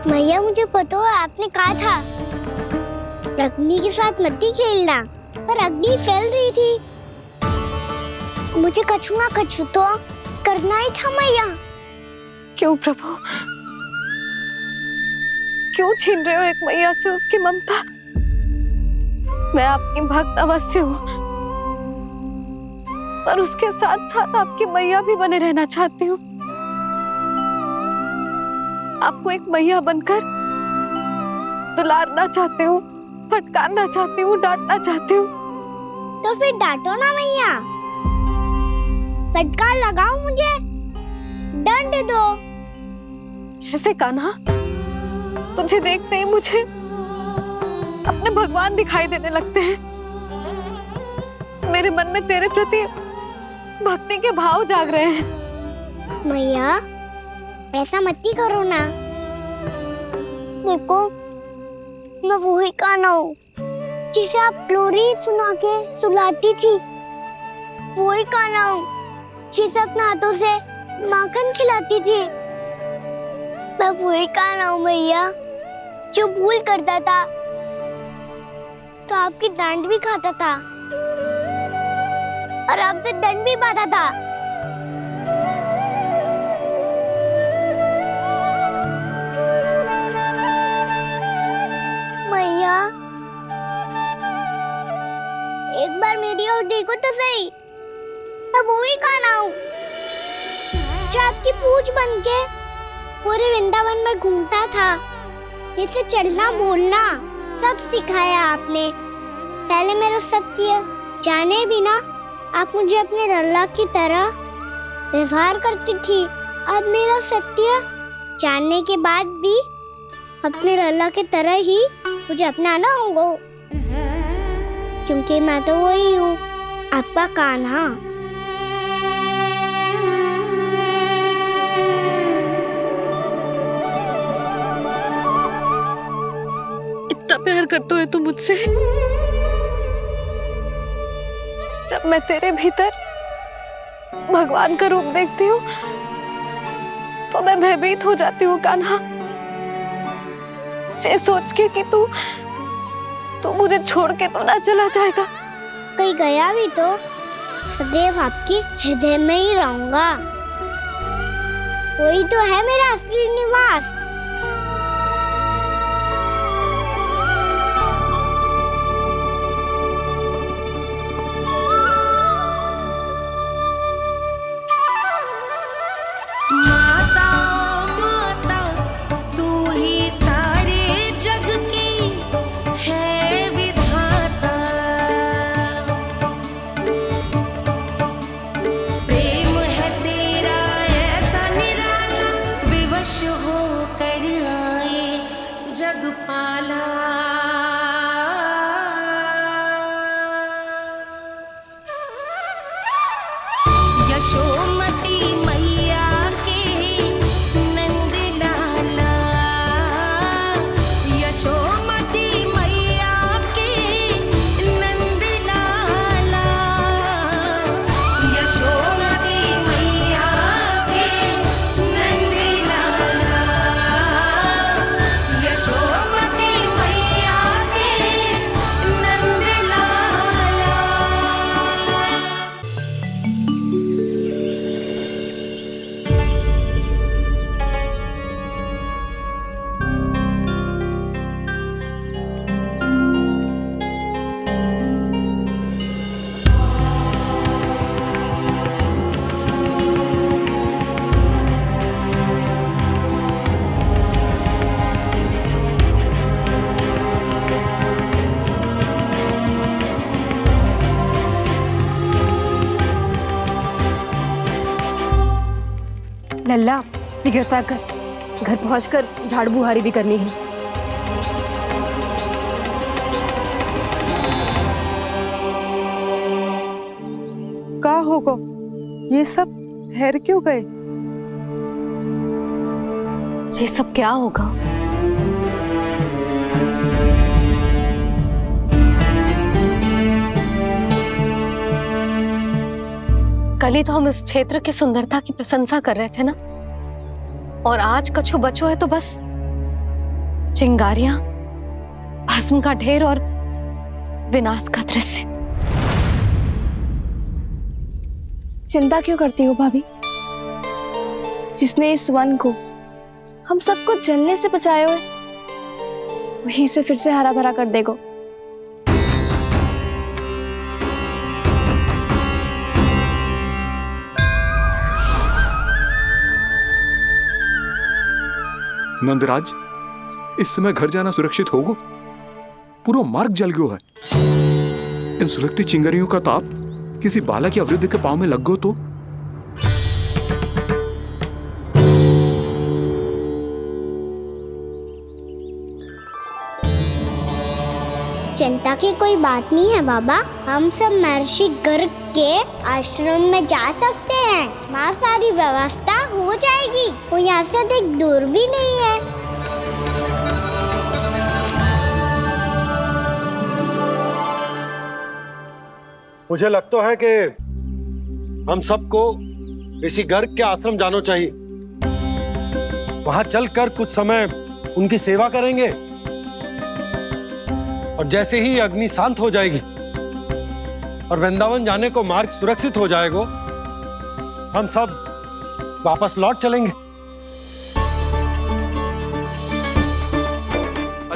मैया मुझे पता है आपने कहा था अग्नि के साथ मत ही खेलना, पर अग्नि फैल रही थी। मुझे कछु ना कछु तो करना ही था मैया। क्यों प्रभु, क्यों छीन रहे हो एक मैया से उसकी ममता? मैं आपकी भक्त अवश्य हूँ, पर उसके साथ साथ आपकी मैया भी बने रहना चाहती हूँ। आपको एक मैया बनकर दुलारना चाहती हूँ, फटकारना चाहती हूँ, डांटना चाहती हूँ। तो फिर डांटो ना मैया, फटकार लगाओ, मुझे दंड दो। कैसे कान्हा? तुझे देखते ही मुझे अपने भगवान दिखाई देने लगते हैं। मेरे मन में तेरे प्रति भक्ति के भाव जाग रहे हैं। मैया ऐसा मत ही करो ना। देखो मैं वही कान्हा हूँ जिसे आप लोरी सुना के सुलाती थी। वही कान्हा हूँ जिसे अपने हाथों से माखन खिलाती थी। मैं वही कान्हा हूँ मैया जो भूल करता था तो आपकी डांट भी खाता था और आपसे दंड भी पाता था। मैया एक बार मेरी ओर देखो तो सही। मैं वो ही कान्हा हूँ जो आपकी पूंछ बनके पूरे वृंदावन में घूमता था। जैसे चलना बोलना सब सिखाया आपने। पहले मेरा सत्य जाने बिना आप मुझे अपने लल्ला की तरह व्यवहार करती थी। अब मेरा सत्य जानने के बाद भी अपने लल्ला की तरह ही मुझे अपनाना होगा, क्योंकि मैं तो वही हूँ, आपका कान्हा। इतना प्यार करते हो तुम मुझसे? जब मैं तेरे भीतर भगवान का रूप देखती हूँ तो मैं भयभीत हो जाती हूँ कान्हा। ये सोच के कि तू मुझे छोड़ के तो ना चला जाएगा। कहीं गया भी तो सदैव आपके हृदय में ही रहूंगा। वही तो है मेरा असली निवास। लल्ला शीघ्र पैक कर, घर पहुंचकर झाड़ बुहारी भी करनी है। का होगा? ये सब ठहर क्यों गए? ये सब क्या होगा? कल ही तो हम इस क्षेत्र की सुंदरता की प्रशंसा कर रहे थे ना, और आज कछु बचो है तो बस चिंगारियां, भस्म का ढेर और विनाश का दृश्य। चिंता क्यों करती हो भाभी? जिसने इस वन को हम सबको जलने से बचाए हुए, वही से फिर से हरा भरा कर देगा। नंदराज, इस समय घर जाना सुरक्षित होगो? पूरा मार्ग जल गयो है। इन सुलगती चिंगरियों का ताप किसी बालक या वृद्ध के पांव में लग गयो तो? चिंता की कोई बात नहीं है बाबा, हम सब महर्षि गर्ग के आश्रम में जा सकते हैं। वहाँ सारी व्यवस्था हो जाएगी, वो यहाँ से अधिक दूर भी नहीं है। मुझे लगता है कि हम सबको ऋषि गर्ग के आश्रम जाना चाहिए। वहां चलकर कुछ समय उनकी सेवा करेंगे और जैसे ही अग्नि शांत हो जाएगी और वृंदावन जाने को मार्ग सुरक्षित हो जाएगा, हम सब वापस लौट चलेंगे।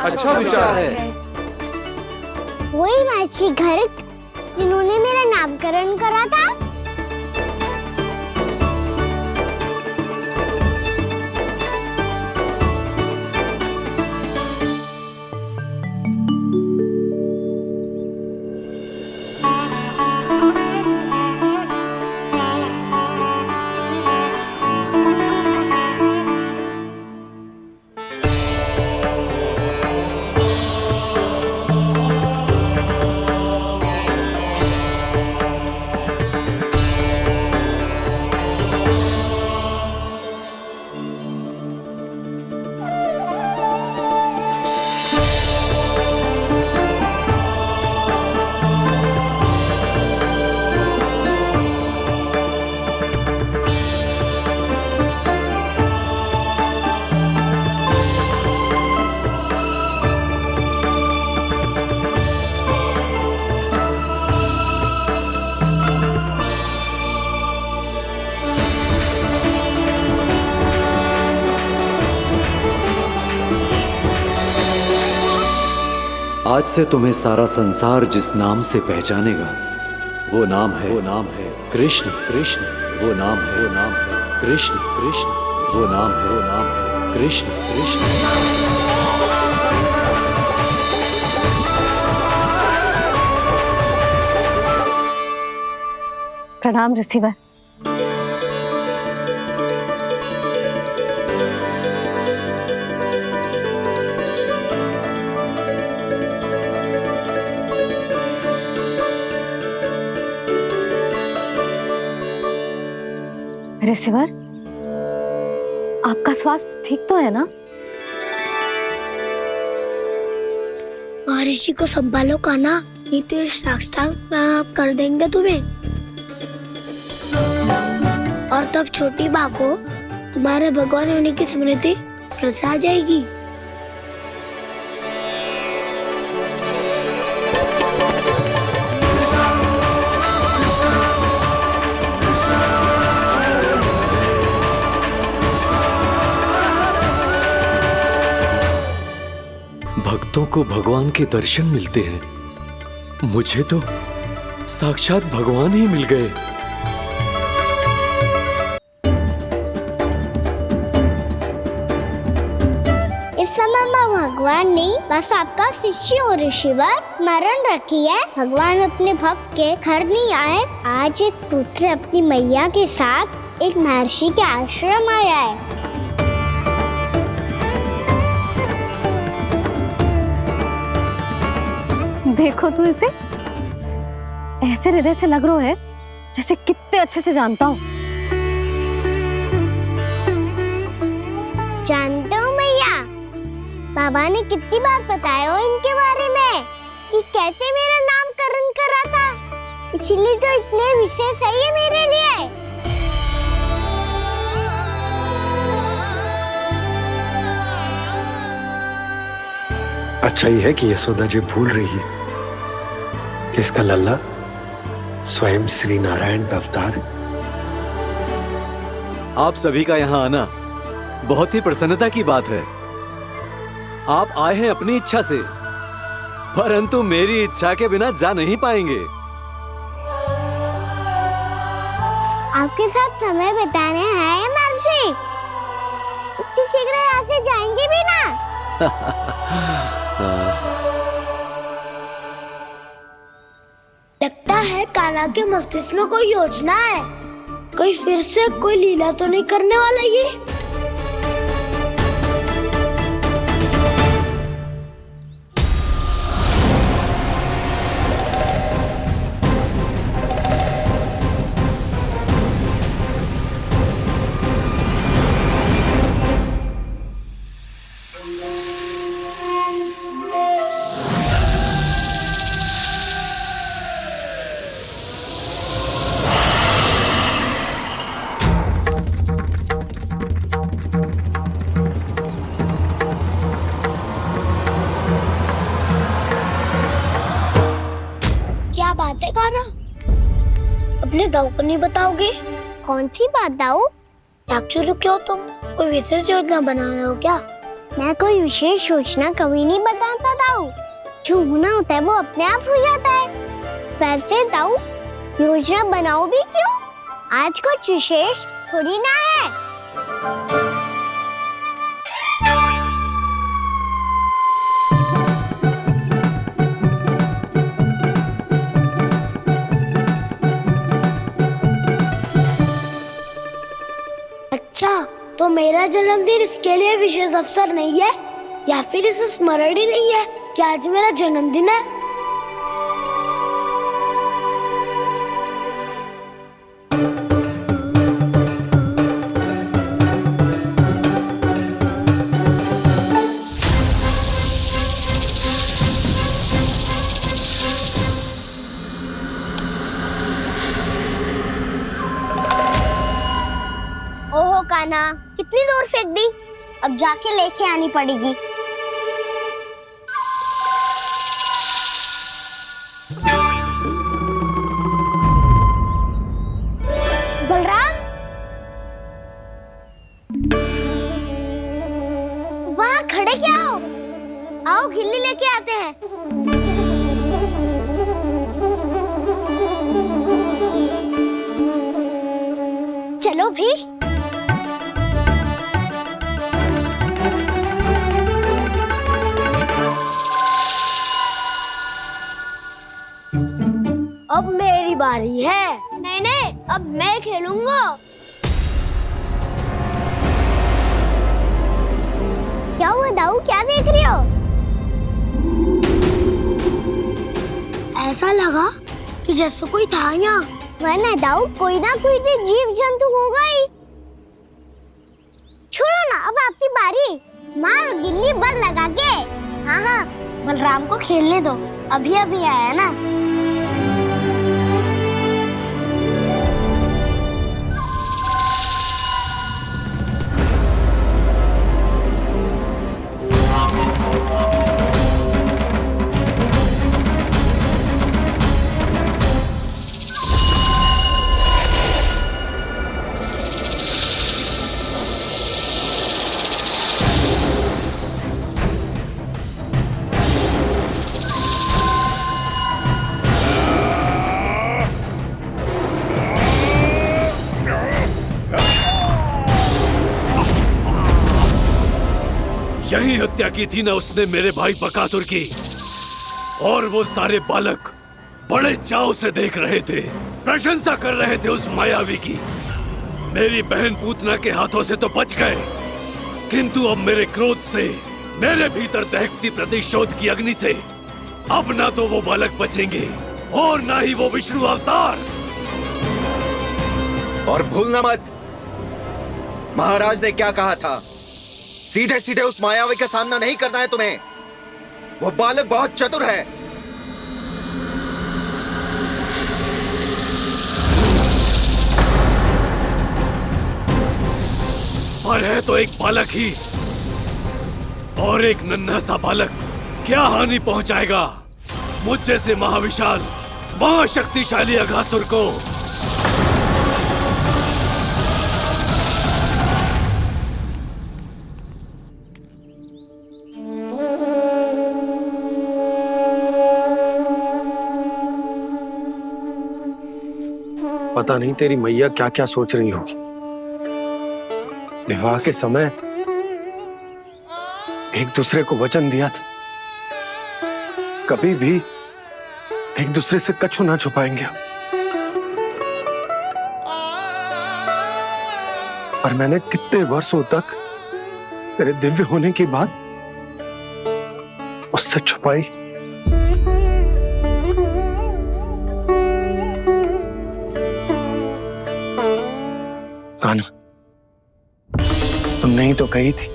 अच्छा विचार है। वही महर्षि गर्ग जिन्होंने मेरा नामकरण करा था। आज से तुम्हें सारा संसार जिस नाम से पहचानेगा वो नाम है कृष्ण। कृष्ण वो नाम है कृष्ण। कृष्ण वो नाम है कृष्ण। कृष्ण। प्रणाम ऋषिवर। ऋषिवर, आपका स्वास्थ्य ठीक तो है ना? महर्षि को संभालो कान्हा, नहीं तो ये साष्टांग प्रणाम कर देंगे तुम्हें। और तब छोटी बा को तुम्हारे भगवान होने की स्मृति फिर से आ जाएगी। भक्तों को भगवान के दर्शन मिलते हैं, मुझे तो साक्षात भगवान ही मिल गए। इस समय मैं भगवान नहीं, बस आपका शिष्य हूँ ऋषिवर। स्मरण रखिए, भगवान अपने भक्त के घर नहीं आए। आज एक पुत्र अपनी मैया के साथ एक महर्षि के आश्रम आया है। देखो तू इसे, ऐसे हृदय से लग रहा है जैसे कितने अच्छे से जानता हूँ। जानता हूँ मैया, बाबा ने कितनी बार बताया हो इनके बारे में कि कैसे मेरा नामकरण करा था, इसीलिए तो इतने विशेष है ये मेरे लिए। अच्छा ही है कि यशोदा जी भूल रही है कि इसका लल्ला स्वयं श्री नारायण का अवतार। आप सभी का यहाँ आना बहुत ही प्रसन्नता की बात है। आप आए हैं अपनी इच्छा से, परंतु मेरी इच्छा के बिना जा नहीं पाएंगे। आपके साथ समय बिताने आए महर्षि। इतनी शीघ्र यहाँ से जाएंगे भी ना। लगता है कान्हा के मस्तिष्क में कोई योजना है। कोई फिर से कोई लीला तो नहीं करने वाला ये। क्या बात है कान्हा? अपने दाऊ को नहीं बताओगे? कौन सी बात दाऊ? चाकचू रुके हो तुम? कोई विशेष योजना बना रहे हो क्या? मैं कोई विशेष योजना कभी नहीं बताता दाऊ। जो होना होता है वो अपने आप हो जाता है। वैसे दाऊ योजना बनाओ भी क्यों? आज कुछ विशेष थोड़ी ना है। अच्छा, तो मेरा जन्मदिन इसके लिए विशेष अवसर नहीं है, या फिर इसे स्मरण ही नहीं है कि आज मेरा जन्मदिन है। ओहो कान्हा, कितनी दूर फेंक दी? अब जाके लेके आनी पड़ेगी। बलराम, वहाँ खड़े क्या हो? आओ खिल्ली लेके आते हैं। चलो भी। अब मेरी बारी है। नहीं नहीं, अब मैं खेलूंगा। क्या हुआ दाऊ, क्या देख रही हो? ऐसा लगा कि जैसे कोई था यहाँ। वरना दाऊ कोई ना कोई तो जीव जंतु होगा ही। छोड़ो ना, अब आपकी बारी। मार गिल्ली बर लगा के। हाँ हाँ, बलराम को खेलने दो, अभी अभी आया ना। यही हत्या की थी ना उसने मेरे भाई बकासुर की, और वो सारे बालक बड़े चाव से देख रहे थे, प्रशंसा कर रहे थे उस मायावी की। मेरी बहन पूतना के हाथों से तो बच गए, किंतु अब मेरे क्रोध से, मेरे भीतर दहकती प्रतिशोध की अग्नि से अब ना तो वो बालक बचेंगे और ना ही वो विष्णु अवतार। और भूलना मत, महाराज ने क्या कहा था? सीधे सीधे उस मायावी का सामना नहीं करना है तुम्हें। वो बालक बहुत चतुर है। पर है तो एक बालक ही, और एक नन्हा सा बालक क्या हानि पहुंचाएगा मुझ जैसे महाविशाल महाशक्तिशाली अघासुर को। पता नहीं तेरी मैया क्या क्या सोच रही होगी। विवाह के समय एक दूसरे को वचन दिया था, कभी भी एक दूसरे से कछु ना छुपाएंगे। और मैंने कितने वर्षों तक तेरे दिव्य होने की बात उससे छुपाई। कान्हा, तुमने ही तो कही थी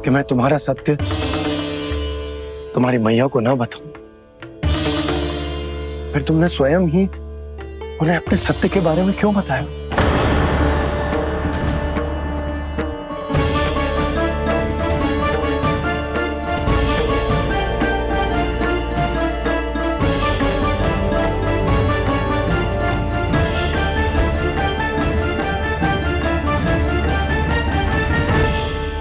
कि मैं तुम्हारा सत्य तुम्हारी मैया को ना बताऊं। फिर तुमने स्वयं ही उन्हें अपने सत्य के बारे में क्यों बताया?